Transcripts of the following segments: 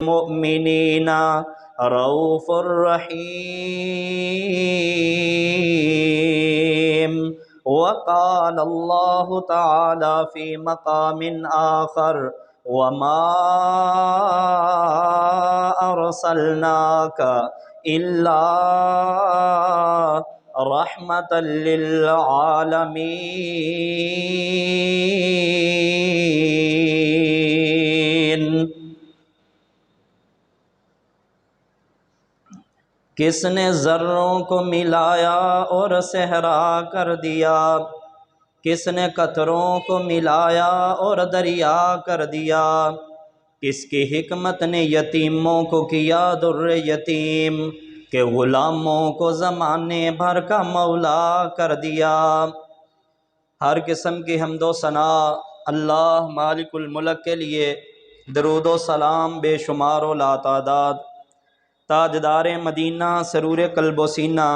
المؤمنین رؤوف رحیم۔ وقال اللہ تعالی فی مقام آخر وما ارسلناک الا رحمۃ للعالمین۔ کس نے ذروں کو ملایا اور صحرا کر دیا، کس نے قطروں کو ملایا اور دریا کر دیا، کس کی حکمت نے یتیموں کو کیا در یتیم، کہ غلاموں کو زمانے بھر کا مولا کر دیا۔ ہر قسم کی حمد و ثنا اللہ مالک الملک کے لیے، درود و سلام بے شمار و لا تعداد تاجدار مدینہ سرور قلب و سینہ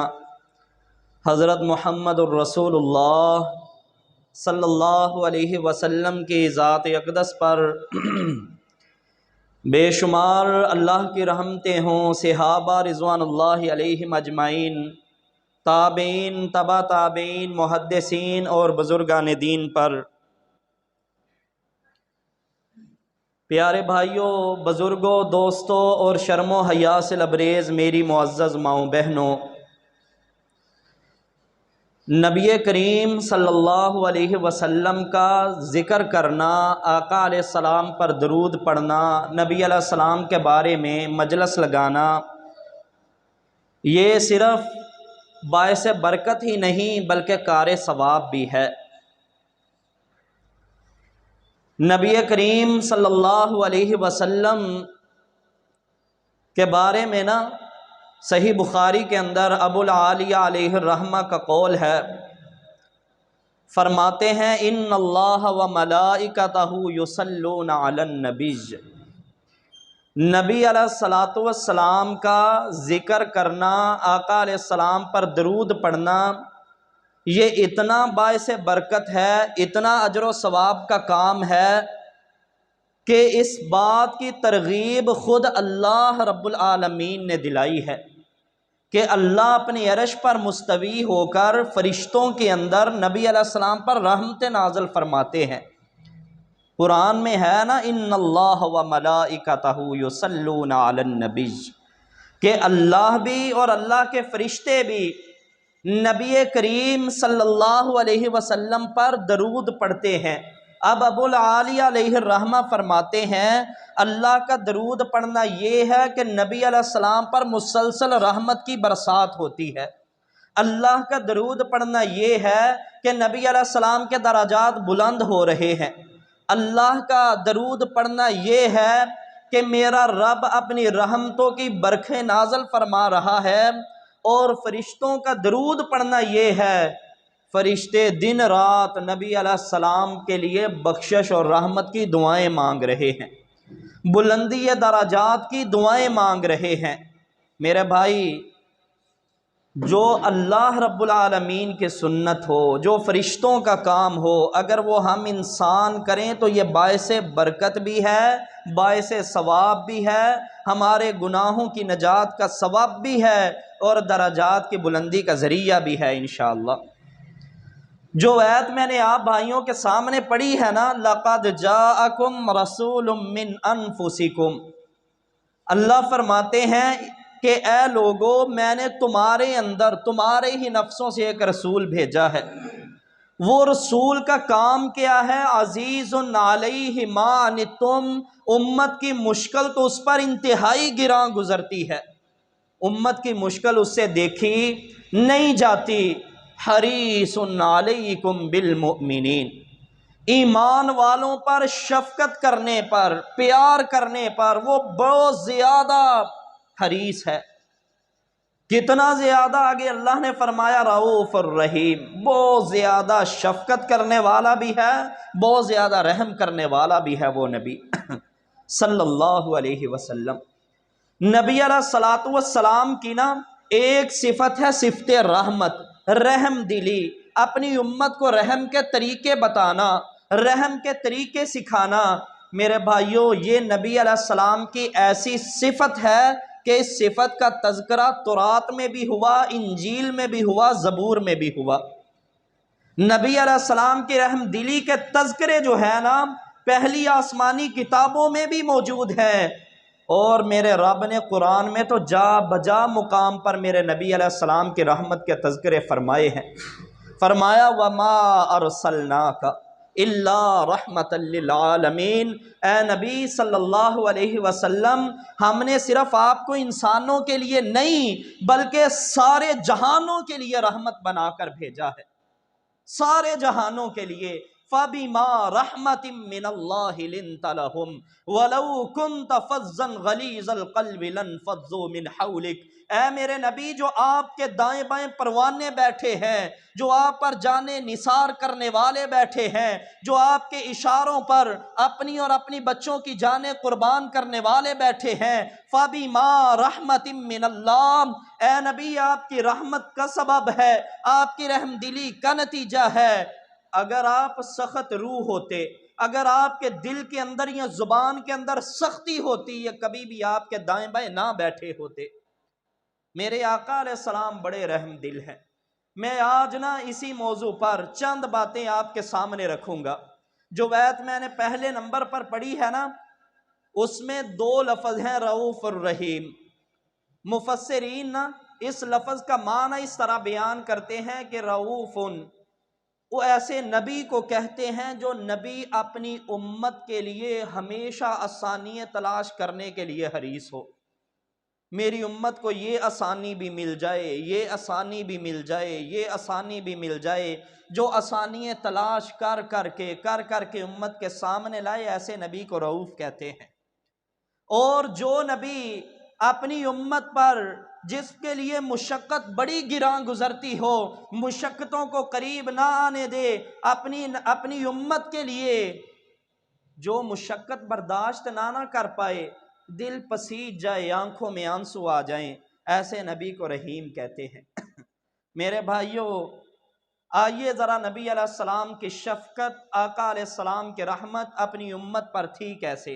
حضرت محمد الرسول اللہ صلی اللہ علیہ وسلم کی ذات اقدس پر بے شمار اللہ کی رحمتیں ہوں، صحابہ رضوان اللہ علیہم اجمعین، تابعین، تبع تابعین، محدثین اور بزرگان دین پر۔ پیارے بھائیوں، بزرگوں، دوستوں اور شرم و حیا سے لبریز میری معزز ماؤں بہنوں، نبی کریم صلی اللہ علیہ وسلم کا ذکر کرنا، آقا علیہ السلام پر درود پڑھنا، نبی علیہ السلام کے بارے میں مجلس لگانا، یہ صرف باعث برکت ہی نہیں بلکہ کار ثواب بھی ہے۔ نبی کریم صلی اللہ علیہ وسلم کے بارے میں صحیح بخاری کے اندر ابو العالیہ علیہ الرحمہ کا قول ہے، فرماتے ہیں ان اللہ و ملائکتہ یصلون علی النبی۔ نبی علیہ السلام کا ذکر کرنا، آقا علیہ السلام پر درود پڑھنا، یہ اتنا باعث برکت ہے، اتنا اجر و ثواب کا کام ہے کہ اس بات کی ترغیب خود اللہ رب العالمین نے دلائی ہے کہ اللہ اپنی عرش پر مستوی ہو کر فرشتوں کے اندر نبی علیہ السلام پر رحمت نازل فرماتے ہیں۔ قرآن میں ہے ان اللہ و ملائکتہ یصلون علی النبی، کہ اللہ بھی اور اللہ کے فرشتے بھی نبی کریم صلی اللہ علیہ وسلم پر درود پڑھتے ہیں۔ اب ابو العالیہ علیہ الرحمہ فرماتے ہیں اللہ کا درود پڑھنا یہ ہے کہ نبی علیہ السلام پر مسلسل رحمت کی برسات ہوتی ہے۔ اللہ کا درود پڑھنا یہ ہے کہ نبی علیہ السلام کے درجات بلند ہو رہے ہیں۔ اللہ کا درود پڑھنا یہ ہے کہ میرا رب اپنی رحمتوں کی برکھیں نازل فرما رہا ہے، اور فرشتوں کا درود پڑھنا یہ ہے فرشتے دن رات نبی علیہ السلام کے لیے بخشش اور رحمت کی دعائیں مانگ رہے ہیں، بلندی درجات کی دعائیں مانگ رہے ہیں۔ میرے بھائی، جو اللہ رب العالمین کی سنت ہو، جو فرشتوں کا کام ہو، اگر وہ ہم انسان کریں تو یہ باعث برکت بھی ہے، باعث ثواب بھی ہے، ہمارے گناہوں کی نجات کا سبب بھی ہے، اور درجات کی بلندی کا ذریعہ بھی ہے انشاءاللہ۔ جو آیت میں نے آپ بھائیوں کے سامنے پڑھی ہے لَقَدْ جَاءَكُمْ رَسُولٌ مِّنْ أَنفُسِكُمْ، اللہ فرماتے ہیں کہ اے لوگو، میں نے تمہارے اندر تمہارے ہی نفسوں سے ایک رسول بھیجا ہے۔ وہ رسول کا کام کیا ہے؟ عزیز علیہ ما عنتم، امت کی مشکل تو اس پر انتہائی گراں گزرتی ہے، امت کی مشکل اس سے دیکھی نہیں جاتی۔ حریص علیکم بالمؤمنین، ایمان والوں پر شفقت کرنے پر، پیار کرنے پر وہ بہت زیادہ حریص ہے۔ کتنا زیادہ؟ آگے اللہ نے فرمایا رؤوف الرحیم، بہت زیادہ شفقت کرنے والا بھی ہے، بہت زیادہ رحم کرنے والا بھی ہے وہ نبی صلی اللہ علیہ وسلم۔ نبی علیہ السلام کی ایک صفت ہے صفت رحمت، رحم دلی، اپنی امت کو رحم کے طریقے بتانا، رحم کے طریقے سکھانا۔ میرے بھائیوں یہ نبی علیہ السلام کی ایسی صفت ہے کہ اس صفت کا تذکرہ تورات میں بھی ہوا، انجیل میں بھی ہوا، زبور میں بھی ہوا۔ نبی علیہ السلام کی رحم دلی کے تذکرے جو ہے نا پہلی آسمانی کتابوں میں بھی موجود ہے، اور میرے رب نے قرآن میں تو جا بجا مقام پر میرے نبی علیہ السلام کی رحمت کے تذکرے فرمائے ہیں۔ فرمایا وَمَا أَرْسَلْنَاكَ إِلَّا رَحْمَةً لِّلْعَالَمِينَ، اے نبی صلی اللہ علیہ وسلم ہم نے صرف آپ کو انسانوں کے لیے نہیں بلکہ سارے جہانوں کے لیے رحمت بنا کر بھیجا ہے، سارے جہانوں کے لیے۔ فَبِمَا رَحْمَةٍ مِّنَ اللَّهِ لِنْتَ لَهُمْ وَلَوْ كُنْتَ فَظًّا غَلِيظَ الْقَلْبِ لَانفَضُّوا مِنْ حَوْلِكَ، اے میرے نبی جو آپ کے دائیں بائیں پروانے بیٹھے ہیں، جو آپ پر جانے نثار کرنے والے بیٹھے ہیں، جو آپ کے اشاروں پر اپنی اور اپنی بچوں کی جانیں قربان کرنے والے بیٹھے ہیں، فَبِمَا رَحْمَةٍ مِّنَ اللَّهِ، اے نبی آپ کی رحمت کا سبب ہے، آپ کی رحم دلی کا نتیجہ ہے۔ اگر آپ سخت روح ہوتے، اگر آپ کے دل کے اندر یا زبان کے اندر سختی ہوتی، یہ کبھی بھی آپ کے دائیں بائیں نہ بیٹھے ہوتے۔ میرے آقا علیہ السلام بڑے رحم دل ہیں۔ میں آج نا اسی موضوع پر چند باتیں آپ کے سامنے رکھوں گا۔ جو آیت میں نے پہلے نمبر پر پڑھی ہے نا اس میں دو لفظ ہیں رؤوف الرحیم۔ مفسرین نا اس لفظ کا معنی اس طرح بیان کرتے ہیں کہ رؤوفن، وہ ایسے نبی کو کہتے ہیں جو نبی اپنی امت کے لیے ہمیشہ آسانی تلاش کرنے کے لیے حریص ہو۔ میری امت کو یہ آسانی بھی مل جائے، یہ آسانی بھی مل جائے، یہ آسانی بھی مل جائے، جو آسانی تلاش کر کر کے امت کے سامنے لائے، ایسے نبی کو رؤوف کہتے ہیں۔ اور جو نبی اپنی امت پر جس کے لیے مشقت بڑی گراں گزرتی ہو، مشقتوں کو قریب نہ آنے دے، اپنی امت کے لیے جو مشقت برداشت نہ کر پائے، دل پسیج جائے، آنکھوں میں آنسو آ جائیں، ایسے نبی کو رحیم کہتے ہیں۔ میرے بھائیوں آئیے ذرا نبی علیہ السلام کی شفقت، آقا علیہ السلام کی رحمت اپنی امت پر تھی کیسے۔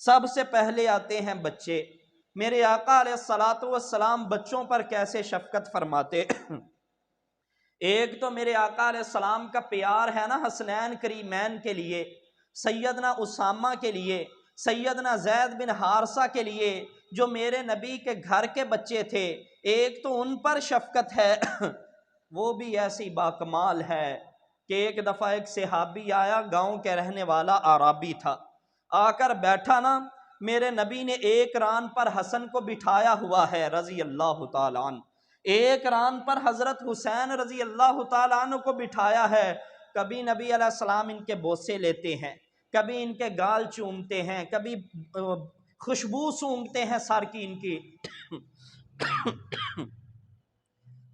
سب سے پہلے آتے ہیں بچے۔ میرے آقا علیہ السلام بچوں پر کیسے شفقت فرماتے۔ ایک تو میرے آقا علیہ السلام کا پیار ہے نا حسنین کریمین کے لیے، سیدنا اسامہ کے لیے، سیدنا زید بن حارثہ کے لیے، جو میرے نبی کے گھر کے بچے تھے، ایک تو ان پر شفقت ہے۔ وہ بھی ایسی باکمال ہے کہ ایک دفعہ ایک صحابی آیا، گاؤں کے رہنے والا عرابی تھا، آ کر بیٹھا نا، میرے نبی نے ایک ران پر حسن کو بٹھایا ہوا ہے رضی اللہ تعالیٰ عنہ، ایک ران پر حضرت حسین رضی اللہ تعالیٰ عنہ کو بٹھایا ہے۔ کبھی نبی علیہ السلام ان کے بوسے لیتے ہیں، کبھی ان کے گال چومتے ہیں، کبھی خوشبو سونگھتے ہیں سر کی ان کی۔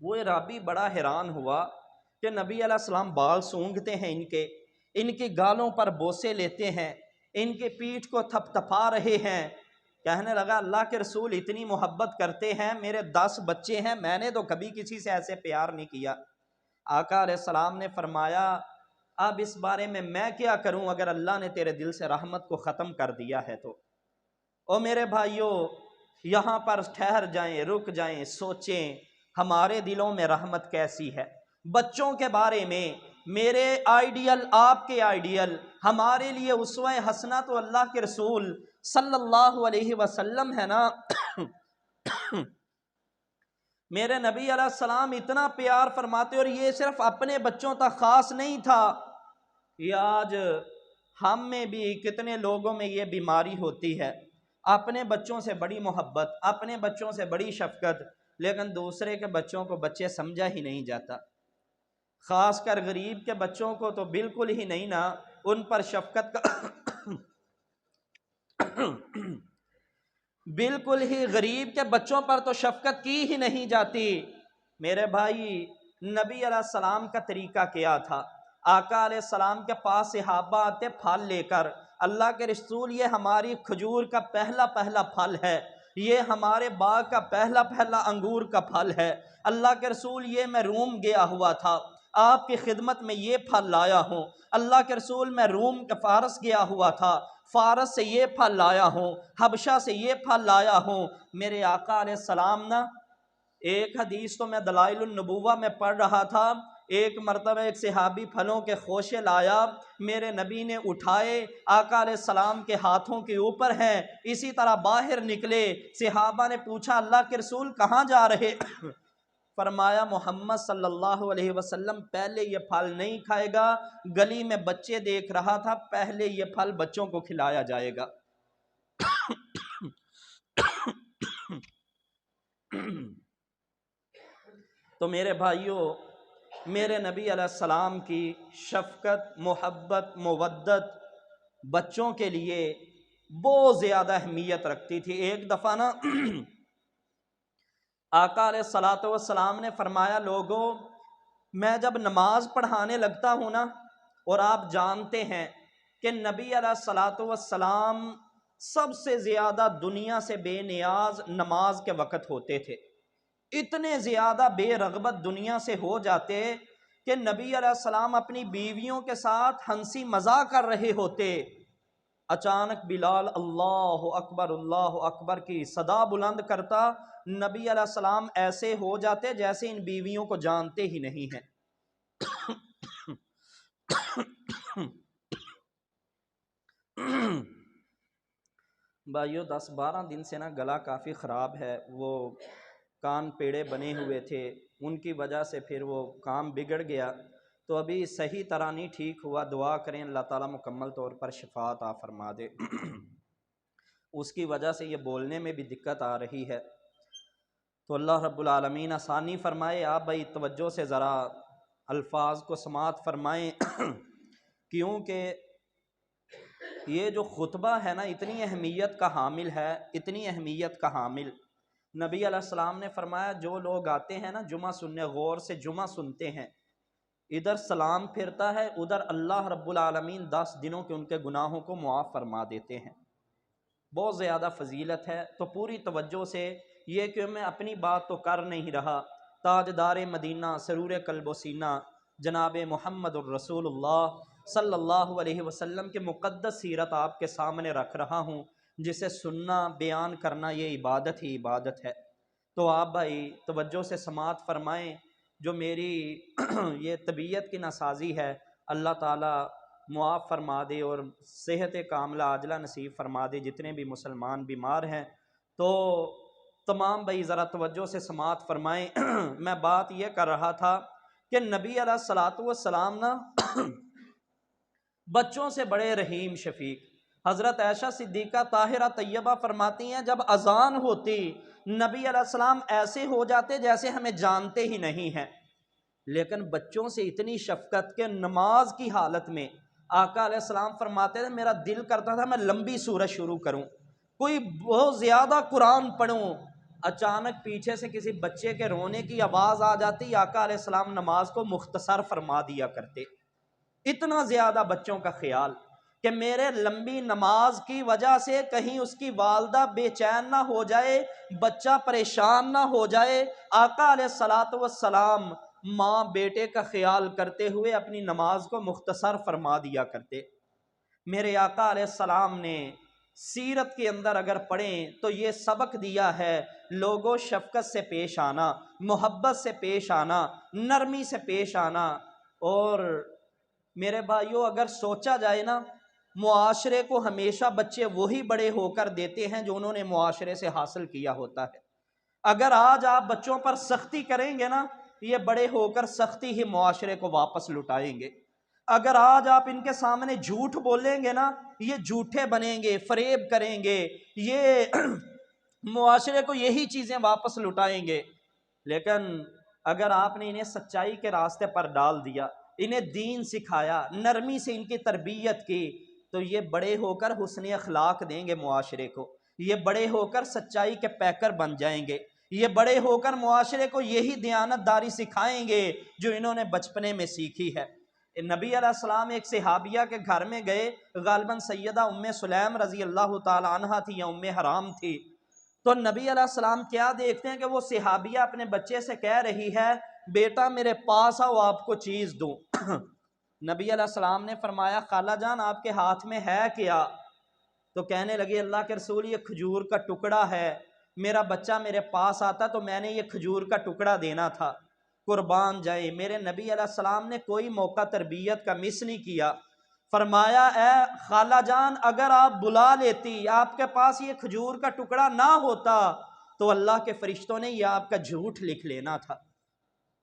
وہ عرابی بڑا حیران ہوا کہ نبی علیہ السلام بال سونگھتے ہیں ان کی گالوں پر بوسے لیتے ہیں، ان کی پیٹھ کو تھپ تھپا رہے ہیں۔ کہنے لگا اللہ کے رسول اتنی محبت کرتے ہیں، میرے 10 بچے ہیں، میں نے تو کبھی کسی سے ایسے پیار نہیں کیا۔ آقا علیہ السلام نے فرمایا اب اس بارے میں کیا کروں اگر اللہ نے تیرے دل سے رحمت کو ختم کر دیا ہے تو۔ او میرے بھائیوں یہاں پر ٹھہر جائیں، رک جائیں، سوچیں ہمارے دلوں میں رحمت کیسی ہے۔ بچوں کے بارے میں میرے آئیڈیل، آپ کے آئیڈیل، ہمارے لیے اسوہ حسنہ تو اللہ کے رسول صلی اللہ علیہ وسلم ہے نا۔ میرے نبی علیہ السلام اتنا پیار فرماتے، اور یہ صرف اپنے بچوں تک خاص نہیں تھا، یہ آج ہم میں بھی کتنے لوگوں میں یہ بیماری ہوتی ہے، اپنے بچوں سے بڑی محبت، اپنے بچوں سے بڑی شفقت، لیکن دوسرے کے بچوں کو بچے سمجھا ہی نہیں جاتا، خاص کر غریب کے بچوں کو تو بالکل ہی نہیں نا، ان پر شفقت کا بالکل ہی غریب کے بچوں پر تو شفقت کی ہی نہیں جاتی۔ میرے بھائی نبی علیہ السلام کا طریقہ کیا تھا؟ آقا علیہ السلام کے پاس صحابہ آتے پھل لے کر، اللہ کے رسول یہ ہماری کھجور کا پہلا پھل ہے، یہ ہمارے باغ کا پہلا انگور کا پھل ہے، اللہ کے رسول یہ میں روم گیا ہوا تھا، آپ کی خدمت میں یہ پھل لایا ہوں، اللہ کے رسول میں روم فارس گیا ہوا تھا، فارس سے یہ پھل لایا ہوں، حبشہ سے یہ پھل لایا ہوں۔ میرے آقا علیہ السلام نا، ایک حدیث تو میں دلائل النبوہ میں پڑھ رہا تھا، ایک مرتبہ ایک صحابی پھلوں کے خوشے لایا، میرے نبی نے اٹھائے، آقا علیہ السلام کے ہاتھوں کے اوپر ہیں، اسی طرح باہر نکلے۔ صحابہ نے پوچھا اللہ کے رسول کہاں جا رہے؟ فرمایا محمد صلی اللہ علیہ وسلم پہلے یہ پھل نہیں کھائے گا، گلی میں بچے دیکھ رہا تھا، پہلے یہ پھل بچوں کو کھلایا جائے گا۔ تو میرے بھائیوں، میرے نبی علیہ السلام کی شفقت، محبت، مودت بچوں کے لیے بہت زیادہ اہمیت رکھتی تھی۔ ایک دفعہ نا آقا علیہ الصلوۃ والسلام نے فرمایا لوگوں، میں جب نماز پڑھانے لگتا ہوں نا، اور آپ جانتے ہیں کہ نبی علیہ الصلوۃ والسلام سب سے زیادہ دنیا سے بے نیاز نماز کے وقت ہوتے تھے، اتنے زیادہ بے رغبت دنیا سے ہو جاتے کہ نبی علیہ السلام اپنی بیویوں کے ساتھ ہنسی مذاق کر رہے ہوتے، اچانک بلال اللہ اکبر کی صدا بلند کرتا، نبی علیہ السلام ایسے ہو جاتے جیسے ان بیویوں کو جانتے ہی نہیں ہیں۔ بھائیو 10-12 دن سے نا گلا کافی خراب ہے، وہ کان پیڑے بنے ہوئے تھے، ان کی وجہ سے پھر وہ کام بگڑ گیا، تو ابھی صحیح طرح نہیں ٹھیک ہوا۔ دعا کریں اللہ تعالیٰ مکمل طور پر شفا عطا فرما دے۔ اس کی وجہ سے یہ بولنے میں بھی دقت آ رہی ہے، تو اللہ رب العالمین آسانی فرمائے۔ آپ بھائی توجہ سے ذرا الفاظ کو سماعت فرمائیں، کیونکہ یہ جو خطبہ ہے نا اتنی اہمیت کا حامل ہے، اتنی اہمیت کا حامل۔ نبی علیہ السلام نے فرمایا جو لوگ آتے ہیں نا جمعہ سننے، غور سے جمعہ سنتے ہیں، ادھر سلام پھرتا ہے، ادھر اللہ رب العالمین 10 دنوں کے ان کے گناہوں کو معاف فرما دیتے ہیں۔ بہت زیادہ فضیلت ہے، تو پوری توجہ سے، یہ کہ میں اپنی بات تو کر نہیں رہا، تاجدار مدینہ سرور قلب و سینہ جناب محمد الرسول اللہ صلی اللہ علیہ وسلم کے مقدس سیرت آپ کے سامنے رکھ رہا ہوں، جسے سننا بیان کرنا یہ عبادت ہی عبادت ہے۔ تو آپ بھائی توجہ سے سماعت فرمائیں، جو میری یہ طبیعت کی ناسازی ہے اللہ تعالیٰ معاف فرما دے اور صحت کاملہ عاجلہ نصیب فرما دے۔ جتنے بھی مسلمان بیمار ہیں تو تمام بھائی ذرا توجہ سے سماعت فرمائیں۔ میں بات یہ کر رہا تھا کہ نبی علیہ الصلوۃ والسلام نا بچوں سے بڑے رحیم شفیق۔ حضرت عائشہ صدیقہ طاہرہ طیبہ فرماتی ہیں جب اذان ہوتی نبی علیہ السلام ایسے ہو جاتے جیسے ہمیں جانتے ہی نہیں ہیں، لیکن بچوں سے اتنی شفقت کہ نماز کی حالت میں آقا علیہ السلام فرماتے تھے میرا دل کرتا تھا میں لمبی سورت شروع کروں، کوئی بہت زیادہ قرآن پڑھوں، اچانک پیچھے سے کسی بچے کے رونے کی آواز آ جاتی، آقا علیہ السلام نماز کو مختصر فرما دیا کرتے۔ اتنا زیادہ بچوں کا خیال کہ میرے لمبی نماز کی وجہ سے کہیں اس کی والدہ بے چین نہ ہو جائے، بچہ پریشان نہ ہو جائے۔ آقا علیہ الصلوۃ والسلام ماں بیٹے کا خیال کرتے ہوئے اپنی نماز کو مختصر فرما دیا کرتے۔ میرے آقا علیہ السلام نے سیرت کے اندر اگر پڑھیں تو یہ سبق دیا ہے، لوگوں شفقت سے پیش آنا، محبت سے پیش آنا، نرمی سے پیش آنا۔ اور میرے بھائیوں اگر سوچا جائے نا، معاشرے کو ہمیشہ بچے وہی بڑے ہو کر دیتے ہیں جو انہوں نے معاشرے سے حاصل کیا ہوتا ہے۔ اگر آج آپ بچوں پر سختی کریں گے نا، یہ بڑے ہو کر سختی ہی معاشرے کو واپس لٹائیں گے۔ اگر آج آپ ان کے سامنے جھوٹ بولیں گے نا، یہ جھوٹے بنیں گے، فریب کریں گے، یہ معاشرے کو یہی چیزیں واپس لٹائیں گے۔ لیکن اگر آپ نے انہیں سچائی کے راستے پر ڈال دیا، انہیں دین سکھایا، نرمی سے ان کی تربیت کی، تو یہ بڑے ہو کر حسن اخلاق دیں گے معاشرے کو، یہ بڑے ہو کر سچائی کے پیکر بن جائیں گے، یہ بڑے ہو کر معاشرے کو یہی دیانت داری سکھائیں گے جو انہوں نے بچپنے میں سیکھی ہے۔ نبی علیہ السلام ایک صحابیہ کے گھر میں گئے، غالباً سیدہ ام سلیم رضی اللہ تعالی عنہ تھی یا ام حرام تھی، تو نبی علیہ السلام کیا دیکھتے ہیں کہ وہ صحابیہ اپنے بچے سے کہہ رہی ہے بیٹا میرے پاس آؤ آپ کو چیز دوں۔ نبی علیہ السلام نے فرمایا خالہ جان آپ کے ہاتھ میں ہے کیا؟ تو کہنے لگی اللہ کے رسول یہ کھجور کا ٹکڑا ہے، میرا بچہ میرے پاس آتا تو میں نے یہ کھجور کا ٹکڑا دینا تھا، قربان جائیں۔ میرے نبی علیہ السلام نے کوئی موقع تربیت کا مس نہیں کیا، فرمایا اے خالہ جان اگر آپ بلا لیتی، آپ کے پاس یہ کھجور کا ٹکڑا نہ ہوتا تو اللہ کے فرشتوں نے یہ آپ کا جھوٹ لکھ لینا تھا۔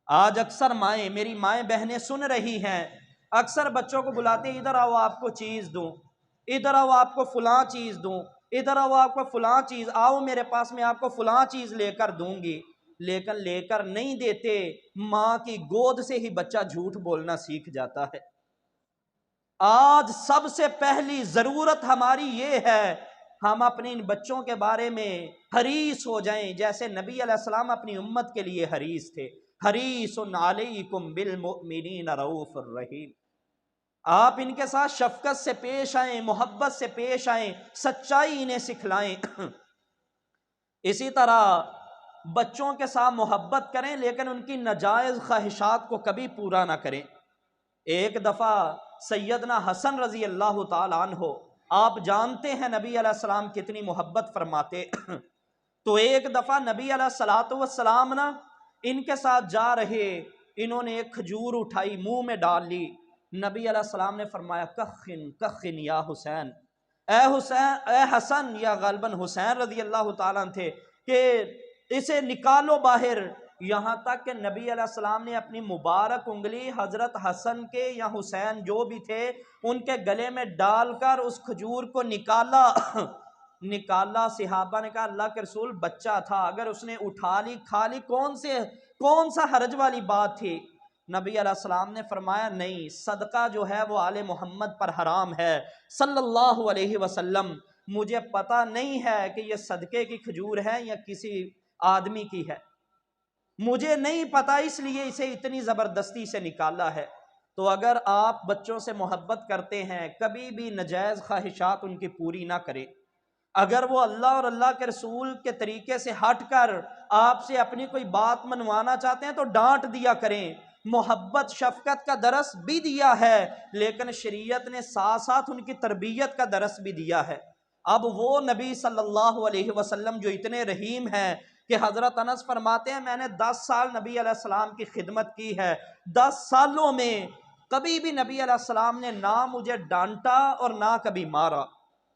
آج اکثر مائیں، میری مائیں بہنیں سن رہی ہیں، اکثر بچوں کو بلاتے ادھر آؤ آپ کو چیز دوں، ادھر آؤ آپ کو فلاں چیز دوں، ادھر آؤ آپ کو فلاں چیز، آؤ میرے پاس میں آپ کو فلاں چیز لے کر دوں گی، لیکن لے کر نہیں دیتے۔ ماں کی گود سے ہی بچہ جھوٹ بولنا سیکھ جاتا ہے۔ آج سب سے پہلی ضرورت ہماری یہ ہے ہم اپنے ان بچوں کے بارے میں حریص ہو جائیں جیسے نبی علیہ السلام اپنی امت کے لیے حریص تھے۔ حریص علیکم بالمؤمنین رؤوف الرحیم، آپ ان کے ساتھ شفقت سے پیش آئیں، محبت سے پیش آئیں، سچائی انہیں سکھلائیں۔ اسی طرح بچوں کے ساتھ محبت کریں لیکن ان کی ناجائز خواہشات کو کبھی پورا نہ کریں۔ ایک دفعہ سیدنا حسن رضی اللہ تعالیٰ عنہ، آپ جانتے ہیں نبی علیہ السلام کتنی محبت فرماتے، تو ایک دفعہ نبی علیہ السلام نا ان کے ساتھ جا رہے، انہوں نے ایک کھجور اٹھائی منہ میں ڈال لی، نبی علیہ السلام نے فرمایا کخن کخن یا حسین، اے حسن، یا غالباً حسین رضی اللہ تعالیٰ عنہ تھے، کہ اسے نکالو باہر۔ یہاں تک کہ نبی علیہ السلام نے اپنی مبارک انگلی حضرت حسن کے یا حسین جو بھی تھے ان کے گلے میں ڈال کر اس کھجور کو نکالا۔ نکالا، صحابہ نے کہا اللہ کے رسول بچہ تھا، اگر اس نے اٹھا لی کھا لی کون سا حرج والی بات تھی؟ نبی علیہ السلام نے فرمایا نہیں، صدقہ جو ہے وہ آل محمد پر حرام ہے صلی اللہ علیہ وسلم، مجھے پتہ نہیں ہے کہ یہ صدقے کی کھجور ہے یا کسی آدمی کی ہے، مجھے نہیں پتا، اس لیے اسے اتنی زبردستی سے نکالا ہے۔ تو اگر آپ بچوں سے محبت کرتے ہیں کبھی بھی ناجائز خواہشات ان کی پوری نہ کریں۔ اگر وہ اللہ اور اللہ کے رسول کے طریقے سے ہٹ کر آپ سے اپنی کوئی بات منوانا چاہتے ہیں تو ڈانٹ دیا کریں۔ محبت شفقت کا درس بھی دیا ہے لیکن شریعت نے ساتھ ساتھ ان کی تربیت کا درس بھی دیا ہے۔ اب وہ نبی صلی اللہ علیہ وسلم جو اتنے رحیم ہیں کہ حضرت انس فرماتے ہیں میں نے 10 سال نبی علیہ السلام کی خدمت کی ہے، 10 سالوں میں کبھی بھی نبی علیہ السلام نے نہ مجھے ڈانٹا اور نہ کبھی مارا،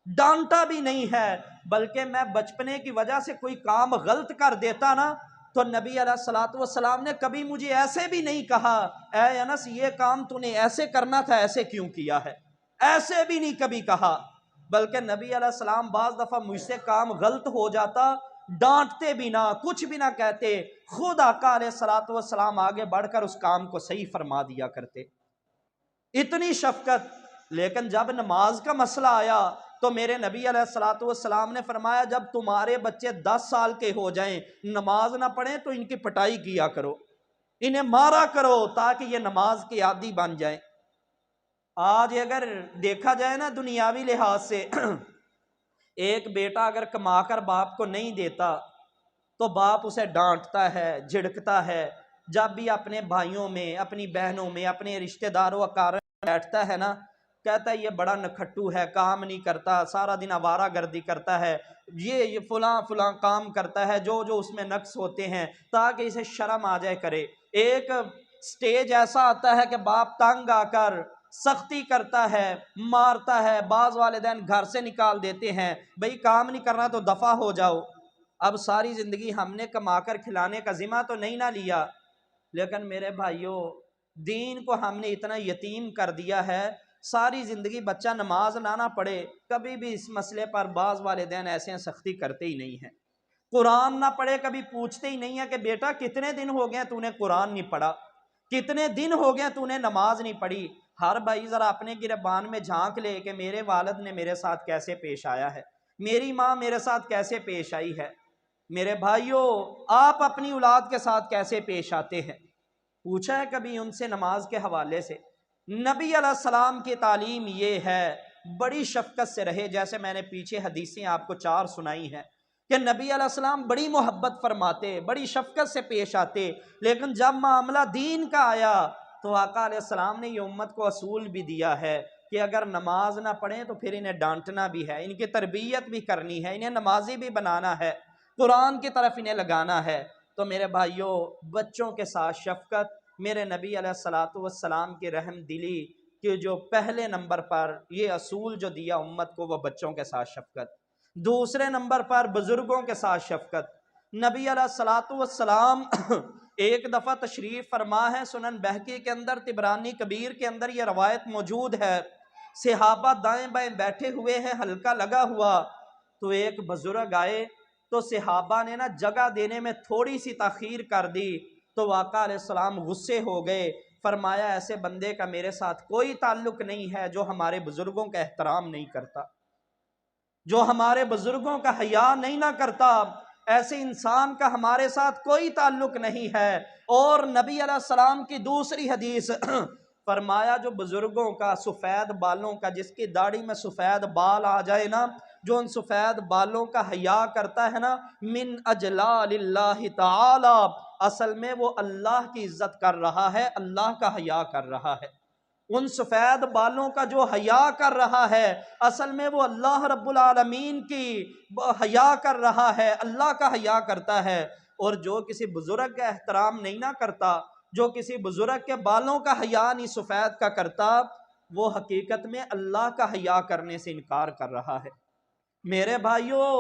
ڈانٹا بھی نہیں ہے، بلکہ میں بچپنے کی وجہ سے کوئی کام غلط کر دیتا نا تو نبی علیہ السلام نے کبھی مجھے ایسے بھی نہیں کہا اے انس یہ کام تو نے ایسے کرنا تھا ایسے کیوں کیا ہے، ایسے بھی نہیں کبھی کہا، بلکہ نبی علیہ السلام بعض دفعہ مجھ سے کام غلط ہو جاتا ڈانٹتے بھی نہ کچھ بھی نہ کہتے، خود آقا علیہ السلام آگے بڑھ کر اس کام کو صحیح فرما دیا کرتے، اتنی شفقت۔ لیکن جب نماز کا مسئلہ آیا تو میرے نبی علیہ السلام نے فرمایا جب تمہارے بچے 10 سال کے ہو جائیں نماز نہ پڑھیں تو ان کی پٹائی کیا کرو، انہیں مارا کرو تاکہ یہ نماز کے عادی بن جائیں۔ آج اگر دیکھا جائے نا دنیاوی لحاظ سے ایک بیٹا اگر کما کر باپ کو نہیں دیتا تو باپ اسے ڈانٹتا ہے، جھڑکتا ہے، جب بھی اپنے بھائیوں میں اپنی بہنوں میں اپنے رشتہ داروں اقارب بیٹھتا ہے نا کہتا ہے یہ بڑا نکھٹو ہے، کام نہیں کرتا، سارا دن آوارہ گردی کرتا ہے، یہ فلاں کام کرتا ہے جو اس میں نقص ہوتے ہیں تاکہ اسے شرم آ جائے کرے۔ ایک سٹیج ایسا آتا ہے کہ باپ تنگ آ کر سختی کرتا ہے، مارتا ہے، بعض والدین گھر سے نکال دیتے ہیں، بھئی کام نہیں کرنا تو دفع ہو جاؤ۔ اب ساری زندگی ہم نے کما کر کھلانے کا ذمہ تو نہیں نہ لیا، لیکن میرے بھائیوں دین کو ہم نے اتنا یتیم کر دیا ہے، ساری زندگی بچہ نماز نہ پڑھے، کبھی بھی اس مسئلے پر بعض والدین ایسے سختی کرتے ہی نہیں ہیں، قرآن نہ پڑھے کبھی پوچھتے ہی نہیں ہیں کہ بیٹا کتنے دن ہو گئے تو نے قرآن نہیں پڑھا، کتنے دن ہو گئے تو نے نماز نہیں پڑھی۔ ہر بھائی ذرا اپنے گریبان میں جھانک لے کہ میرے والد نے میرے ساتھ کیسے پیش آیا ہے، میری ماں میرے ساتھ کیسے پیش آئی ہے، میرے بھائیوں آپ اپنی اولاد کے ساتھ کیسے پیش آتے ہیں، پوچھا ہے کبھی ان سے نماز کے حوالے سے؟ نبی علیہ السلام کی تعلیم یہ ہے بڑی شفقت سے رہے، جیسے میں نے پیچھے حدیثیں آپ کو 4 سنائی ہیں کہ نبی علیہ السلام بڑی محبت فرماتے، بڑی شفقت سے پیش آتے، لیکن جب معاملہ دین کا آیا تو آقا علیہ السلام نے یہ امت کو اصول بھی دیا ہے کہ اگر نماز نہ پڑھیں تو پھر انہیں ڈانٹنا بھی ہے، ان کی تربیت بھی کرنی ہے، انہیں نمازی بھی بنانا ہے، قرآن کی طرف انہیں لگانا ہے۔ تو میرے بھائیوں، بچوں کے ساتھ شفقت، میرے نبی علیہ الصلاۃ والسلام کی رحم دلی کہ جو پہلے نمبر پر یہ اصول جو دیا امت کو وہ بچوں کے ساتھ شفقت، دوسرے نمبر پر بزرگوں کے ساتھ شفقت۔ نبی علیہ الصلاۃ والسلام ایک دفعہ تشریف فرما ہے، سنن بہقی کے اندر، طبرانی کبیر کے اندر یہ روایت موجود ہے، صحابہ دائیں بائیں بیٹھے ہوئے ہیں، حلقہ لگا ہوا، تو ایک بزرگ آئے، تو صحابہ نے نا جگہ دینے میں تھوڑی سی تاخیر کر دی، تو آقا علیہ السلام غصے ہو گئے، فرمایا ایسے بندے کا میرے ساتھ کوئی تعلق نہیں ہے جو ہمارے بزرگوں کا احترام نہیں کرتا، جو ہمارے بزرگوں کا حیا نہیں نہ کرتا، ایسے انسان کا ہمارے ساتھ کوئی تعلق نہیں ہے۔ اور نبی علیہ السلام کی دوسری حدیث فرمایا جو بزرگوں کا سفید بالوں کا، جس کی داڑھی میں سفید بال آ جائے نا، جو ان سفید بالوں کا حیا کرتا ہے نا، من اجلال اللہ تعالی، اصل میں وہ اللہ کی عزت کر رہا ہے، اللہ کا حیا کر رہا ہے۔ ان سفید بالوں کا جو حیا کر رہا ہے، اصل میں وہ اللہ رب العالمین کی حیا کر رہا ہے، اللہ کا حیا کرتا ہے۔ اور جو کسی بزرگ کا احترام نہیں نہ کرتا، جو کسی بزرگ کے بالوں کا حیا نہیں سفید کا کرتا، وہ حقیقت میں اللہ کا حیا کرنے سے انکار کر رہا ہے۔ میرے بھائیوں،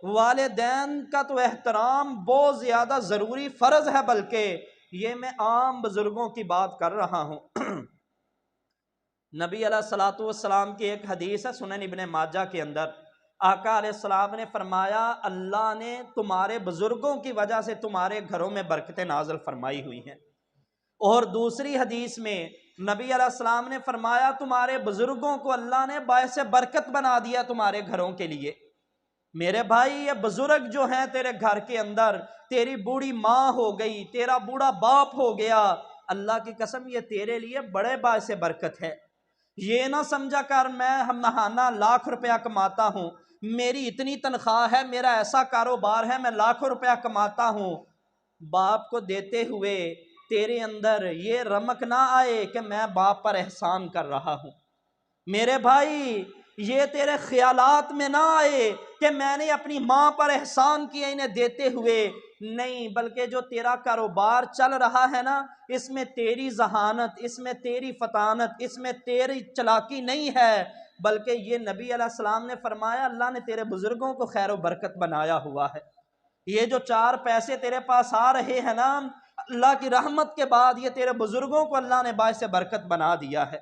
والدین کا تو احترام بہت زیادہ ضروری فرض ہے، بلکہ یہ میں عام بزرگوں کی بات کر رہا ہوں۔ نبی علیہ الصلاۃ والسلام کی ایک حدیث ہے سنن ابن ماجہ کے اندر، آقا علیہ السلام نے فرمایا اللہ نے تمہارے بزرگوں کی وجہ سے تمہارے گھروں میں برکتیں نازل فرمائی ہوئی ہیں۔ اور دوسری حدیث میں نبی علیہ السلام نے فرمایا تمہارے بزرگوں کو اللہ نے باعث برکت بنا دیا تمہارے گھروں کے لیے۔ میرے بھائی، یہ بزرگ جو ہیں تیرے گھر کے اندر، تیری بوڑھی ماں ہو گئی، تیرا بوڑھا باپ ہو گیا، اللہ کی قسم یہ تیرے لیے بڑے باعث برکت ہے۔ یہ نہ سمجھا کر میں ماہانہ لاکھ روپیہ کماتا ہوں، میری اتنی تنخواہ ہے، میرا ایسا کاروبار ہے، میں لاکھوں روپیہ کماتا ہوں، باپ کو دیتے ہوئے تیرے اندر یہ رمق نہ آئے کہ میں باپ پر احسان کر رہا ہوں۔ میرے بھائی، یہ تیرے خیالات میں نہ آئے کہ میں نے اپنی ماں پر احسان کیا انہیں دیتے ہوئے، نہیں، بلکہ جو تیرا کاروبار چل رہا ہے نا، اس میں تیری ذہانت، اس میں تیری فطانت، اس میں تیری چلاکی نہیں ہے، بلکہ یہ نبی علیہ السلام نے فرمایا اللہ نے تیرے بزرگوں کو خیر و برکت بنایا ہوا ہے۔ یہ جو 4 پیسے تیرے پاس آ رہے ہیں نا، اللہ کی رحمت کے بعد یہ تیرے بزرگوں کو اللہ نے باعث برکت بنا دیا ہے،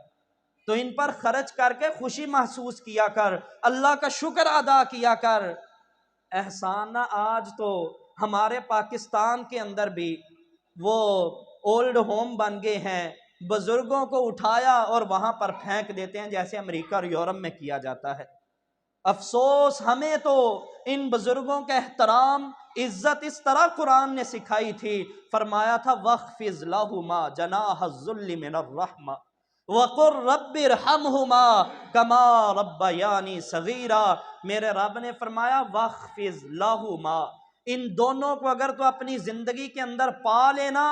تو ان پر خرچ کر کے خوشی محسوس کیا کر، اللہ کا شکر ادا کیا کر۔ احسان آج تو ہمارے پاکستان کے اندر بھی وہ اولڈ ہوم بن گئے ہیں، بزرگوں کو اٹھایا اور وہاں پر پھینک دیتے ہیں جیسے امریکہ اور یورپ میں کیا جاتا ہے۔ افسوس، ہمیں تو ان بزرگوں کا احترام، عزت اس طرح قرآن نے سکھائی تھی، فرمایا تھا وَاخْفِضْ لَهُمَا جَنَاحَ الذُّلِّ مِنَ الرَّحْمَةِ وَقُلْ رَبِّ ارْحَمْهُمَا كَمَا رَبَّيَانِي صَغِيرًا۔ میرے رب نے فرمایا وَاخْفِضْ لَهُمَا، ان دونوں کو اگر تو اپنی زندگی کے اندر پا لینا،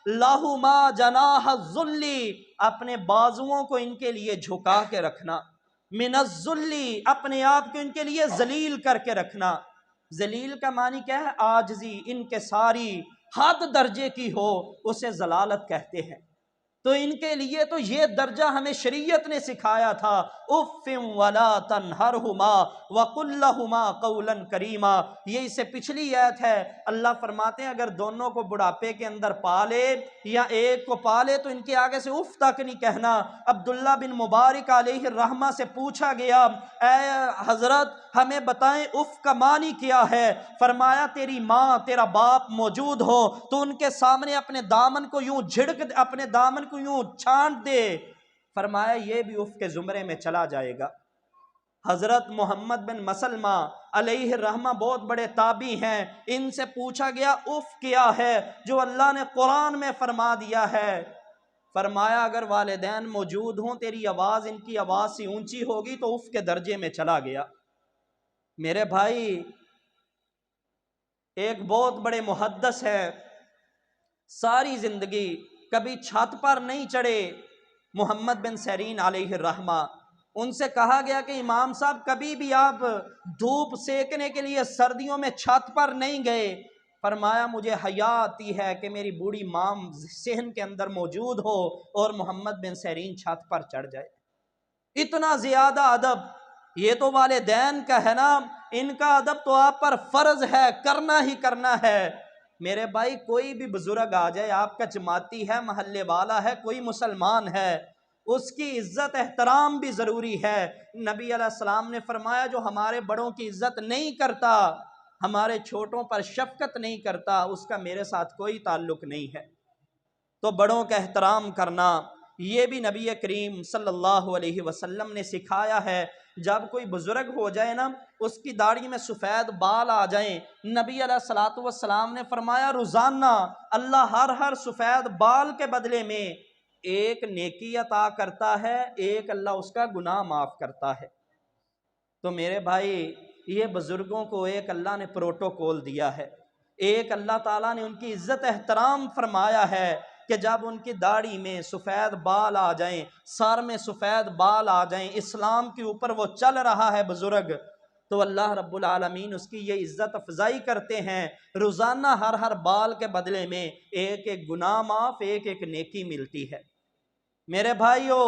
لَهُمَا جَنَاحَ الذُّلِّ، اپنے بازوؤں کو ان کے لیے جھکا کے رکھنا، من الذُّلِّ، اپنے آپ کو ان کے لیے ذلیل کر کے رکھنا۔ ذلیل کا معنی کیا ہے؟ عاجزی، ان کے ساری حد درجے کی ہو اسے ذلالت کہتے ہیں۔ تو ان کے لیے تو یہ درجہ ہمیں شریعت نے سکھایا تھا، اف ولا تنہرہما وقل لہما قولا کریما۔ یہ اس سے پچھلی آیت ہے، اللہ فرماتے ہیں اگر دونوں کو بڑھاپے کے اندر پالے یا ایک کو پالے تو ان کے آگے سے اف تک نہیں کہنا۔ عبداللہ بن مبارک علیہ الرحمہ سے پوچھا گیا اے حضرت ہمیں بتائیں اف کا معنی کیا ہے؟ فرمایا تیری ماں تیرا باپ موجود ہو تو ان کے سامنے اپنے دامن کو یوں جھڑک، اپنے دامن کو یوں چھانٹ دے، فرمایا یہ بھی اف کے زمرے میں چلا جائے گا۔ حضرت محمد بن مسلمہ علیہ الرحمہ بہت بڑے تابعی ہیں، ان سے پوچھا گیا اف کیا ہے جو اللہ نے قرآن میں فرما دیا ہے؟ فرمایا اگر والدین موجود ہوں تیری آواز ان کی آواز سے اونچی ہوگی تو اف کے درجے میں چلا گیا۔ میرے بھائی، ایک بہت بڑے محدث ہے، ساری زندگی کبھی چھت پر نہیں چڑھے، محمد بن سیرین علیہ الرحمہ، ان سے کہا گیا کہ امام صاحب کبھی بھی آپ دھوپ سیکنے کے لیے سردیوں میں چھت پر نہیں گئے؟ فرمایا مجھے حیا آتی ہے کہ میری بوڑھی ماں صحن کے اندر موجود ہو اور محمد بن سیرین چھت پر چڑھ جائے۔ اتنا زیادہ ادب، یہ تو والدین کا ہے نا، ان کا ادب تو آپ پر فرض ہے، کرنا ہی کرنا ہے۔ میرے بھائی کوئی بھی بزرگ آ جائے، آپ کا جماعتی ہے، محلے والا ہے، کوئی مسلمان ہے، اس کی عزت احترام بھی ضروری ہے۔ نبی علیہ السلام نے فرمایا جو ہمارے بڑوں کی عزت نہیں کرتا، ہمارے چھوٹوں پر شفقت نہیں کرتا، اس کا میرے ساتھ کوئی تعلق نہیں ہے۔ تو بڑوں کا احترام کرنا یہ بھی نبی کریم صلی اللہ علیہ وسلم نے سکھایا ہے۔ جب کوئی بزرگ ہو جائے نا، اس کی داڑھی میں سفید بال آ جائیں، نبی علیہ الصلوۃ والسلام نے فرمایا روزانہ اللہ ہر سفید بال کے بدلے میں ایک نیکی عطا کرتا ہے، ایک اللہ اس کا گناہ معاف کرتا ہے۔ تو میرے بھائی یہ بزرگوں کو ایک اللہ نے پروٹوکول دیا ہے، ایک اللہ تعالیٰ نے ان کی عزت احترام فرمایا ہے کہ جب ان کی داڑھی میں سفید بال آ جائیں، سر میں سفید بال آ جائیں، اسلام کے اوپر وہ چل رہا ہے بزرگ، تو اللہ رب العالمین اس کی یہ عزت افزائی کرتے ہیں۔ روزانہ ہر بال کے بدلے میں ایک ایک گناہ معاف، ایک ایک نیکی ملتی ہے۔ میرے بھائیو،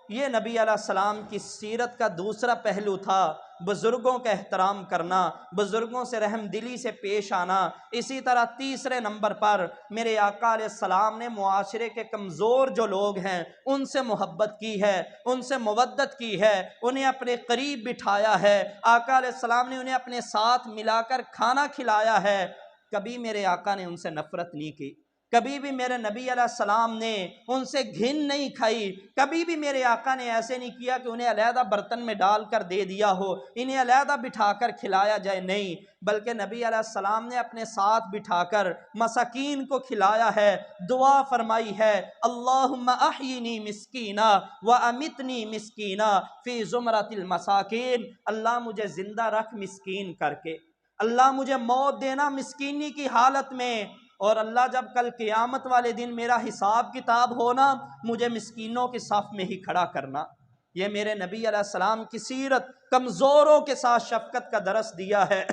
یہ نبی علیہ السلام کی سیرت کا دوسرا پہلو تھا، بزرگوں کا احترام کرنا، بزرگوں سے رحم دلی سے پیش آنا۔ اسی طرح تیسرے نمبر پر میرے آقا علیہ السلام نے معاشرے کے کمزور جو لوگ ہیں ان سے محبت کی ہے، ان سے مودت کی ہے، انہیں اپنے قریب بٹھایا ہے۔ آقا علیہ السلام نے انہیں اپنے ساتھ ملا کر کھانا کھلایا ہے۔ کبھی میرے آقا نے ان سے نفرت نہیں کی، کبھی بھی میرے نبی علیہ السلام نے ان سے گھن نہیں کھائی، کبھی بھی میرے آقا نے ایسے نہیں کیا کہ انہیں علیحدہ برتن میں ڈال کر دے دیا ہو، انہیں علیحدہ بٹھا کر کھلایا جائے، نہیں، بلکہ نبی علیہ السلام نے اپنے ساتھ بٹھا کر مساکین کو کھلایا ہے، دعا فرمائی ہے اللہم احیینی مسکینا وامتنی مسکینا فی زمرۃ المساکین، اللہ مجھے زندہ رکھ مسکین کر کے، اللہ مجھے موت دینا مسکینی کی حالت میں، اور اللہ جب کل قیامت والے دن میرا حساب کتاب ہونا مجھے مسکینوں کے صف میں ہی کھڑا کرنا۔ یہ میرے نبی علیہ السلام کی سیرت، کمزوروں کے ساتھ شفقت کا درس دیا ہے۔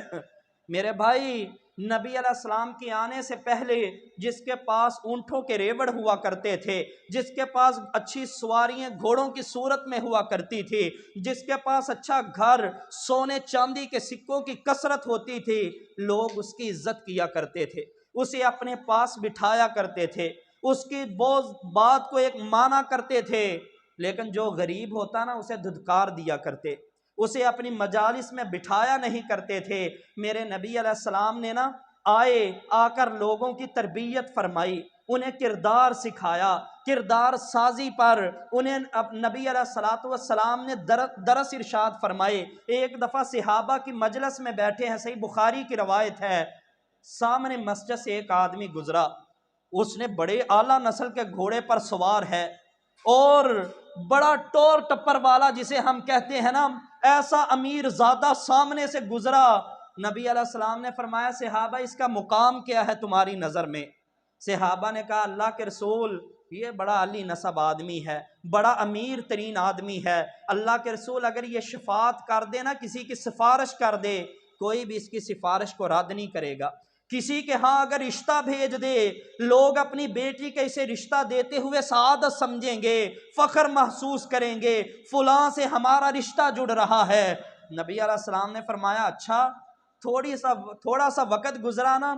میرے بھائی نبی علیہ السلام کے آنے سے پہلے جس کے پاس اونٹوں کے ریوڑ ہوا کرتے تھے، جس کے پاس اچھی سواریاں گھوڑوں کی صورت میں ہوا کرتی تھی، جس کے پاس اچھا گھر سونے چاندی کے سکوں کی کثرت ہوتی تھی، لوگ اس کی عزت کیا کرتے تھے، اسے اپنے پاس بٹھایا کرتے تھے، اس کی بات کو ایک مانا کرتے تھے، لیکن جو غریب ہوتا نا اسے دھتکار دیا کرتے، اسے اپنی مجالس میں بٹھایا نہیں کرتے تھے۔ میرے نبی علیہ السلام نے نا آ کر لوگوں کی تربیت فرمائی، انہیں کردار سکھایا، کردار سازی پر انہیں نبی علیہ السلام نے درس ارشاد فرمائے۔ ایک دفعہ صحابہ کی مجلس میں بیٹھے ہیں، صحیح بخاری کی روایت ہے، سامنے مسجد سے ایک آدمی گزرا، اس نے بڑے اعلیٰ نسل کے گھوڑے پر سوار ہے اور بڑا ٹور ٹپر والا جسے ہم کہتے ہیں نا، ایسا امیر زادہ سامنے سے گزرا۔ نبی علیہ السلام نے فرمایا صحابہ اس کا مقام کیا ہے تمہاری نظر میں؟ صحابہ نے کہا اللہ کے رسول یہ بڑا عالی نسب آدمی ہے، بڑا امیر ترین آدمی ہے، اللہ کے رسول اگر یہ شفاعت کر دے نا، کسی کی سفارش کر دے، کوئی بھی اس کی سفارش کو رد نہیں کرے گا، کسی کے ہاں اگر رشتہ بھیج دے، لوگ اپنی بیٹی کے اسے رشتہ دیتے ہوئے سعادت سمجھیں گے، فخر محسوس کریں گے، فلاں سے ہمارا رشتہ جڑ رہا ہے۔ نبی علیہ السلام نے فرمایا اچھا، تھوڑا سا وقت گزرا نا،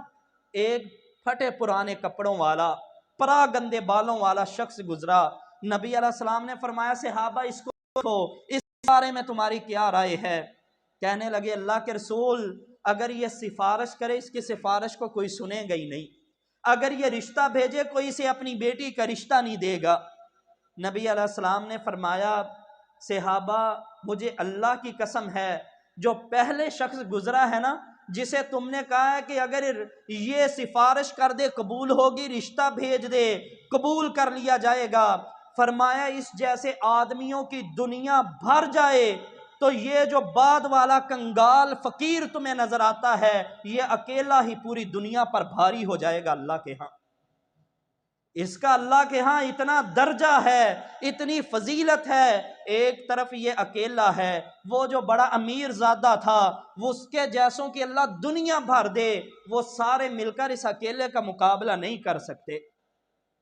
ایک پھٹے پرانے کپڑوں والا، پرا گندے بالوں والا شخص گزرا۔ نبی علیہ السلام نے فرمایا صحابہ اس کو اس بارے میں تمہاری کیا رائے ہے؟ کہنے لگے اللہ کے رسول اگر یہ سفارش کرے اس کی سفارش کو کوئی سنے گا ہی نہیں، اگر یہ رشتہ بھیجے کوئی اسے اپنی بیٹی کا رشتہ نہیں دے گا۔ نبی علیہ السلام نے فرمایا صحابہ مجھے اللہ کی قسم ہے جو پہلے شخص گزرا ہے نا، جسے تم نے کہا ہے کہ اگر یہ سفارش کر دے قبول ہوگی، رشتہ بھیج دے قبول کر لیا جائے گا، فرمایا اس جیسے آدمیوں کی دنیا بھر جائے تو یہ جو بعد والا کنگال فقیر تمہیں نظر آتا ہے یہ اکیلا ہی پوری دنیا پر بھاری ہو جائے گا اللہ کے ہاں۔ اس کا اللہ کے ہاں اتنا درجہ ہے، اتنی فضیلت ہے۔ ایک طرف یہ اکیلا ہے، وہ جو بڑا امیر زادہ تھا، وہ اس کے جیسوں کی اللہ دنیا بھر دے، وہ سارے مل کر اس اکیلے کا مقابلہ نہیں کر سکتے۔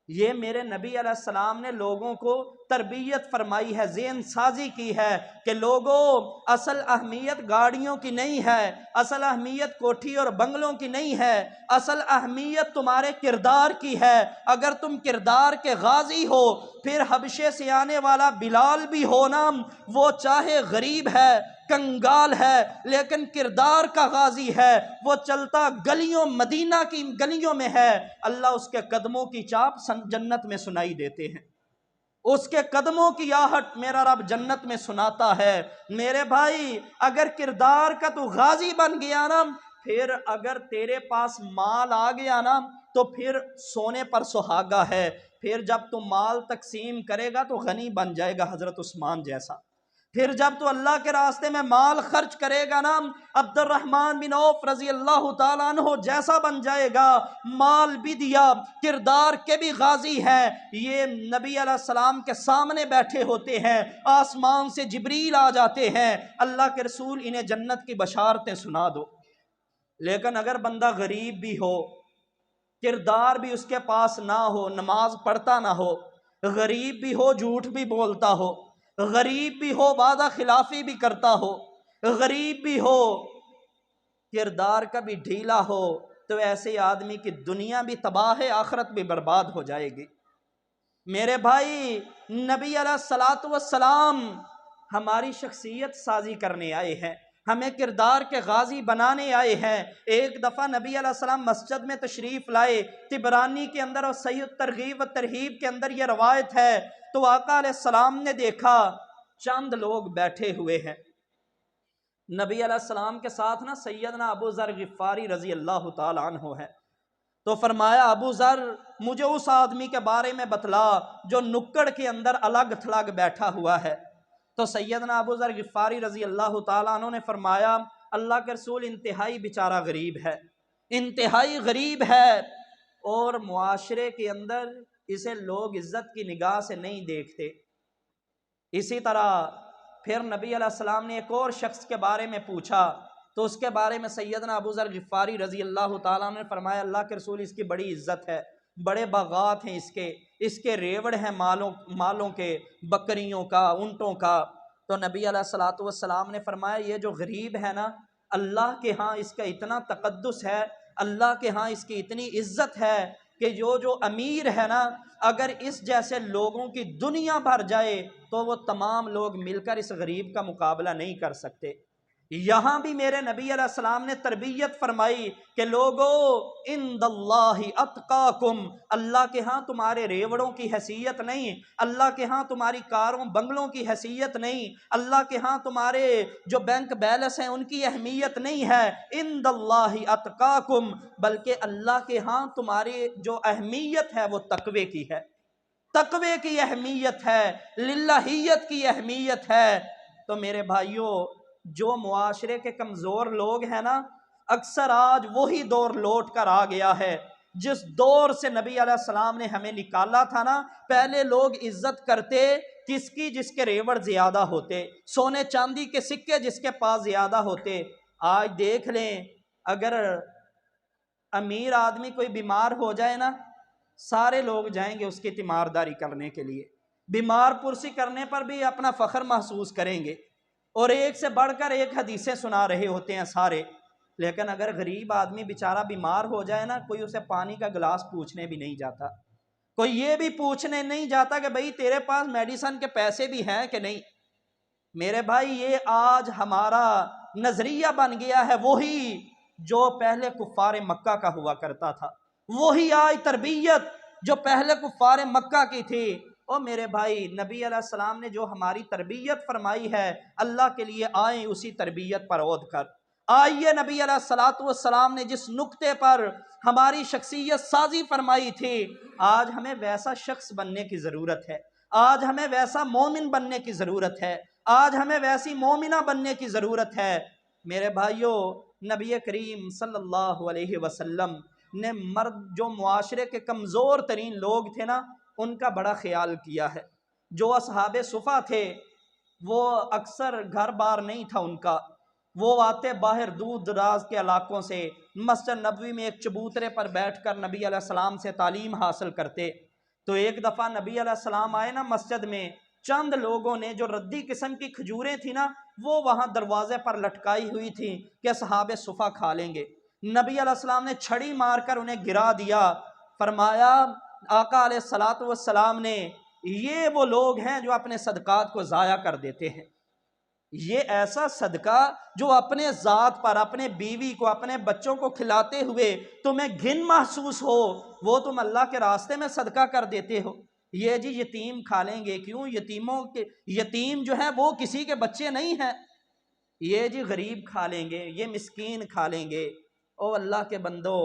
یہ میرے نبی علیہ السلام نے لوگوں کو تربیت فرمائی ہے، ذہن سازی کی ہے کہ لوگوں، اصل اہمیت گاڑیوں کی نہیں ہے، اصل اہمیت کوٹھی اور بنگلوں کی نہیں ہے، اصل اہمیت تمہارے کردار کی ہے۔ اگر تم کردار کے غازی ہو، پھر حبشے سے آنے والا بلال بھی ہو نا، وہ چاہے غریب ہے، کنگال ہے، لیکن کردار کا غازی ہے، وہ چلتا گلیوں مدینہ کی گلیوں میں ہے، اللہ اس کے قدموں کی چاپ جنت میں سنائی دیتے ہیں، اس کے قدموں کی آہٹ میرا رب جنت میں سناتا ہے۔ میرے بھائی، اگر کردار کا تو غازی بن گیا نا، پھر اگر تیرے پاس مال آ گیا نا، تو پھر سونے پر سہاگا ہے، پھر جب تو مال تقسیم کرے گا تو غنی بن جائے گا حضرت عثمان جیسا، پھر جب تو اللہ کے راستے میں مال خرچ کرے گا نا، عبد الرحمن بن عوف رضی اللہ تعالیٰ عنہ جیسا بن جائے گا۔ مال بھی دیا، کردار کے بھی غازی ہیں۔ یہ نبی علیہ السلام کے سامنے بیٹھے ہوتے ہیں، آسمان سے جبریل آ جاتے ہیں، اللہ کے رسول انہیں جنت کی بشارتیں سنا دو۔ لیکن اگر بندہ غریب بھی ہو، کردار بھی اس کے پاس نہ ہو، نماز پڑھتا نہ ہو، غریب بھی ہو، جھوٹ بھی بولتا ہو، غریب بھی ہو، وعدہ خلافی بھی کرتا ہو، غریب بھی ہو، کردار کا بھی ڈھیلا ہو، تو ایسے آدمی کی دنیا بھی تباہ ہے، آخرت بھی برباد ہو جائے گی۔ میرے بھائی، نبی علیہ السلام ہماری شخصیت سازی کرنے آئے ہیں، ہمیں کردار کے غازی بنانے آئے ہیں۔ ایک دفعہ نبی علیہ السلام مسجد میں تشریف لائے، طبرانی کے اندر اور صحیح الترغیب و ترہیب کے اندر یہ روایت ہے، تو آقا علیہ السلام نے دیکھا چند لوگ بیٹھے ہوئے ہیں۔ نبی علیہ السلام کے ساتھ نا سیدنا ابو ذر غفاری رضی اللہ تعالی عنہ ہے، تو فرمایا ابو ذر، مجھے اس آدمی کے بارے میں بتلا جو نکڑ کے اندر الگ تھلگ بیٹھا ہوا ہے۔ تو سیدنا ابو ذر غفاری رضی اللہ تعالیٰ عنہ نے فرمایا، اللہ کے رسول انتہائی بیچارہ غریب ہے، انتہائی غریب ہے، اور معاشرے کے اندر اسے لوگ عزت کی نگاہ سے نہیں دیکھتے۔ اسی طرح پھر نبی علیہ السلام نے ایک اور شخص کے بارے میں پوچھا، تو اس کے بارے میں سیدنا ابو ذر غفاری رضی اللہ تعالیٰ نے فرمایا، اللہ کے رسول اس کی بڑی عزت ہے، بڑے باغات ہیں اس کے ریوڑ ہیں مالوں کے، بکریوں کا، اونٹوں کا۔ تو نبی علیہ السلام نے فرمایا، یہ جو غریب ہے نا، اللہ کے ہاں اس کا اتنا تقدس ہے، اللہ کے ہاں اس کی اتنی عزت ہے کہ جو امیر ہے نا، اگر اس جیسے لوگوں کی دنیا بھر جائے تو وہ تمام لوگ مل کر اس غریب کا مقابلہ نہیں کر سکتے۔ یہاں بھی میرے نبی علیہ السلام نے تربیت فرمائی کہ لوگو عند اللہ اتقاکم، اللہ کے ہاں تمہارے ریوڑوں کی حیثیت نہیں، اللہ کے ہاں تمہاری کاروں بنگلوں کی حیثیت نہیں، اللہ کے ہاں تمہارے جو بینک بیلنس ہیں ان کی اہمیت نہیں ہے، عند اللہ اتقاکم، بلکہ اللہ کے ہاں تمہاری جو اہمیت ہے وہ تقوی کی ہے، تقوی کی اہمیت ہے، للہیت کی اہمیت ہے۔ تو میرے بھائیوں، جو معاشرے کے کمزور لوگ ہیں نا، اکثر آج وہی دور لوٹ کر آ گیا ہے جس دور سے نبی علیہ السلام نے ہمیں نکالا تھا نا۔ پہلے لوگ عزت کرتے کس کی؟ جس کے ریوڑ زیادہ ہوتے، سونے چاندی کے سکے جس کے پاس زیادہ ہوتے۔ آج دیکھ لیں، اگر امیر آدمی کوئی بیمار ہو جائے نا، سارے لوگ جائیں گے اس کی تیمارداری کرنے کے لیے، بیمار پرسی کرنے پر بھی اپنا فخر محسوس کریں گے، اور ایک سے بڑھ کر ایک حدیثیں سنا رہے ہوتے ہیں سارے۔ لیکن اگر غریب آدمی بیچارہ بیمار ہو جائے نا، کوئی اسے پانی کا گلاس پوچھنے بھی نہیں جاتا، کوئی یہ بھی پوچھنے نہیں جاتا کہ بھئی تیرے پاس میڈیسن کے پیسے بھی ہیں کہ نہیں۔ میرے بھائی، یہ آج ہمارا نظریہ بن گیا ہے، وہی جو پہلے کفار مکہ کا ہوا کرتا تھا، وہی آج تربیت جو پہلے کفار مکہ کی تھی۔ او میرے بھائی، نبی علیہ السلام نے جو ہماری تربیت فرمائی ہے، اللہ کے لیے آئیں اسی تربیت پر عود کر آئیے۔ نبی علیہ السلام نے جس نقطے پر ہماری شخصیت سازی فرمائی تھی، آج ہمیں ویسا شخص بننے کی ضرورت ہے، آج ہمیں ویسا مومن بننے کی ضرورت ہے، آج ہمیں ویسی مومنہ بننے کی ضرورت ہے۔ میرے بھائیوں، نبی کریم صلی اللہ علیہ وسلم نے مرد جو معاشرے کے کمزور ترین لوگ تھے نا ان کا بڑا خیال کیا ہے۔ جو اصحاب صفا تھے وہ اکثر گھر بار نہیں تھا ان کا، وہ آتے باہر دور دراز کے علاقوں سے، مسجد نبوی میں ایک چبوترے پر بیٹھ کر نبی علیہ السلام سے تعلیم حاصل کرتے۔ تو ایک دفعہ نبی علیہ السلام آئے نا مسجد میں، چند لوگوں نے جو ردی قسم کی کھجوریں تھیں نا وہ وہاں دروازے پر لٹکائی ہوئی تھیں کہ صحاب صفا کھا لیں گے۔ نبی علیہ السلام نے چھڑی مار کر انہیں گرا دیا، فرمایا آقا علیہ الصلوۃ والسلام نے یہ وہ لوگ ہیں جو اپنے صدقات کو ضائع کر دیتے ہیں، یہ ایسا صدقہ جو اپنے ذات پر، اپنے بیوی کو، اپنے بچوں کو کھلاتے ہوئے تمہیں گھن محسوس ہو وہ تم اللہ کے راستے میں صدقہ کر دیتے ہو۔ یہ جی یتیم کھا لیں گے، کیوں؟ یتیم جو ہے وہ کسی کے بچے نہیں ہیں، یہ جی غریب کھا لیں گے، یہ مسکین کھا لیں گے۔ او اللہ کے بندو،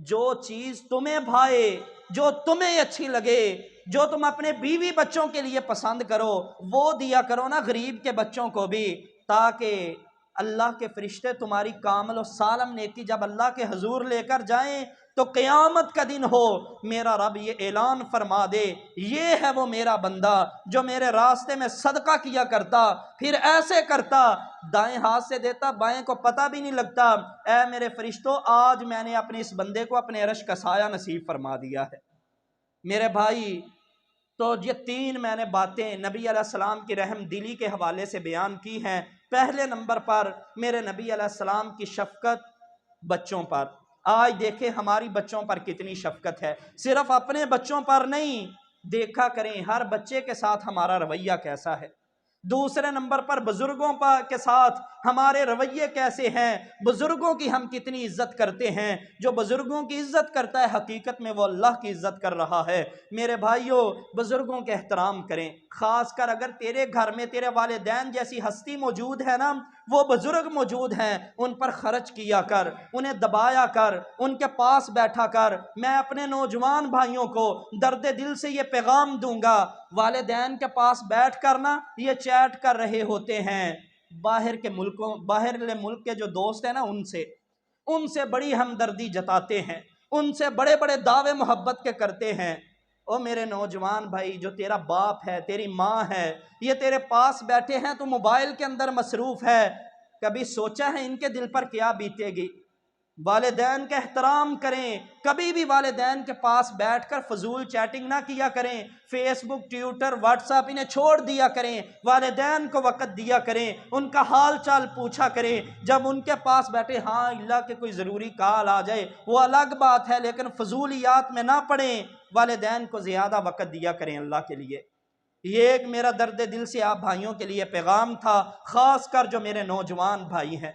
جو چیز تمہیں بھائے، جو تمہیں اچھی لگے، جو تم اپنے بیوی بچوں کے لیے پسند کرو وہ دیا کرو نا غریب کے بچوں کو بھی، تاکہ اللہ کے فرشتے تمہاری کامل و سالم نیکی جب اللہ کے حضور لے کر جائیں تو قیامت کا دن ہو میرا رب یہ اعلان فرما دے یہ ہے وہ میرا بندہ جو میرے راستے میں صدقہ کیا کرتا، پھر ایسے کرتا دائیں ہاتھ سے دیتا بائیں کو پتہ بھی نہیں لگتا، اے میرے فرشتوں آج میں نے اپنے اس بندے کو اپنے عرش کا سایہ نصیب فرما دیا ہے۔ میرے بھائی، تو یہ تین میں نے باتیں نبی علیہ السلام کی رحم دلی کے حوالے سے بیان کی ہیں۔ پہلے نمبر پر میرے نبی علیہ السلام کی شفقت بچوں پر۔ آج دیکھیں ہماری بچوں پر کتنی شفقت ہے، صرف اپنے بچوں پر نہیں، دیکھا کریں ہر بچے کے ساتھ ہمارا رویہ کیسا ہے۔ دوسرے نمبر پر بزرگوں کے ساتھ ہمارے رویے کیسے ہیں، بزرگوں کی ہم کتنی عزت کرتے ہیں۔ جو بزرگوں کی عزت کرتا ہے حقیقت میں وہ اللہ کی عزت کر رہا ہے۔ میرے بھائیوں، بزرگوں کے احترام کریں، خاص کر اگر تیرے گھر میں تیرے والدین جیسی ہستی موجود ہے نا، وہ بزرگ موجود ہیں، ان پر خرچ کیا کر، انہیں دبایا کر، ان کے پاس بیٹھا کر۔ میں اپنے نوجوان بھائیوں کو درد دل سے یہ پیغام دوں گا، والدین کے پاس بیٹھ کر نا یہ چیٹ کر رہے ہوتے ہیں باہر ملک کے جو دوست ہیں نا ان سے بڑی ہمدردی جتاتے ہیں، ان سے بڑے بڑے دعوے محبت کے کرتے ہیں۔ او میرے نوجوان بھائی، جو تیرا باپ ہے، تیری ماں ہے، یہ تیرے پاس بیٹھے ہیں، تو موبائل کے اندر مصروف ہے، کبھی سوچا ہے ان کے دل پر کیا بیتے گی؟ والدین کا احترام کریں، کبھی بھی والدین کے پاس بیٹھ کر فضول چیٹنگ نہ کیا کریں، فیس بک، ٹویٹر، واٹس ایپ انہیں چھوڑ دیا کریں، والدین کو وقت دیا کریں، ان کا حال چال پوچھا کریں۔ جب ان کے پاس بیٹھے، ہاں اللہ کے کوئی ضروری کال آ جائے وہ الگ بات ہے، لیکن فضولیات میں نہ پڑیں، والدین کو زیادہ وقت دیا کریں اللہ کے لیے۔ یہ ایک میرا درد دل سے آپ بھائیوں کے لیے پیغام تھا، خاص کر جو میرے نوجوان بھائی ہیں۔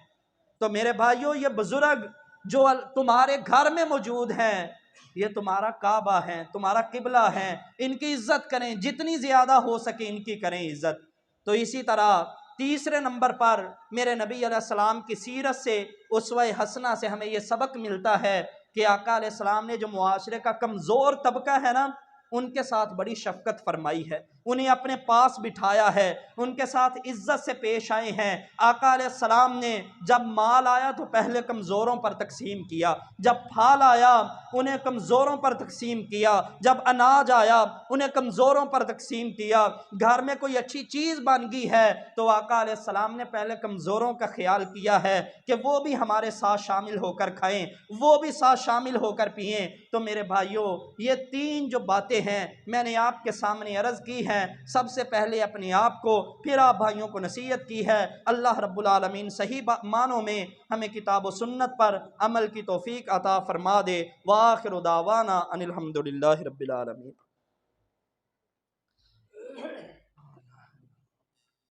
تو میرے بھائیوں، یہ بزرگ جو تمہارے گھر میں موجود ہیں یہ تمہارا کعبہ ہیں، تمہارا قبلہ ہیں، ان کی عزت کریں، جتنی زیادہ ہو سکے ان کی کریں عزت۔ تو اسی طرح تیسرے نمبر پر میرے نبی علیہ السلام کی سیرت سے، اسوہ حسنہ سے ہمیں یہ سبق ملتا ہے کہ آقا علیہ السلام نے جو معاشرے کا کمزور طبقہ ہے نا ان کے ساتھ بڑی شفقت فرمائی ہے، انہیں اپنے پاس بٹھایا ہے، ان کے ساتھ عزت سے پیش آئے ہیں۔ آقا علیہ السلام نے جب مال آیا تو پہلے کمزوروں پر تقسیم کیا، جب پھال آیا انہیں کمزوروں پر تقسیم کیا، جب اناج آیا انہیں کمزوروں پر تقسیم کیا، گھر میں کوئی اچھی چیز بن گئی ہے تو آقا علیہ السلام نے پہلے کمزوروں کا خیال کیا ہے کہ وہ بھی ہمارے ساتھ شامل ہو کر کھائیں، وہ بھی ساتھ شامل ہو کر پئیں۔ تو میرے بھائیوں، یہ تین جو باتیں ہیں میں نے آپ کے سامنے عرض کی ہیں، سب سے پہلے اپنے آپ کو، پھر آپ بھائیوں کو نصیحت کی ہے۔ اللہ رب العالمین صحیح معنوں میں ہمیں کتاب و سنت پر عمل کی توفیق عطا فرما دے۔ وآخر دعوانا ان الحمد للہ رب العالمین۔